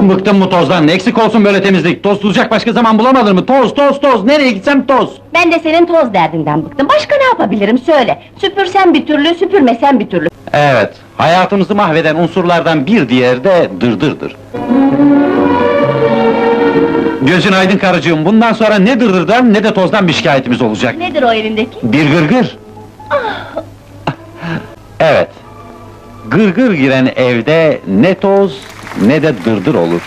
Bıktım bu tozdan, eksik olsun böyle temizlik! Toz tutacak başka zaman bulamadın mı? Toz, toz, toz! Nereye gitsem toz! Ben de senin toz derdinden bıktım. Başka ne yapabilirim söyle. Süpürsen bir türlü, süpürmesen bir türlü. Evet, hayatımızı mahveden unsurlardan bir diğeri de dırdırdır. Gözün aydın karıcığım, bundan sonra ne dırdırdan ne de tozdan bir şikayetimiz olacak. Nedir o elindeki? Bir gırgır! Evet, gırgır giren evde ne toz ne de dırdır olur.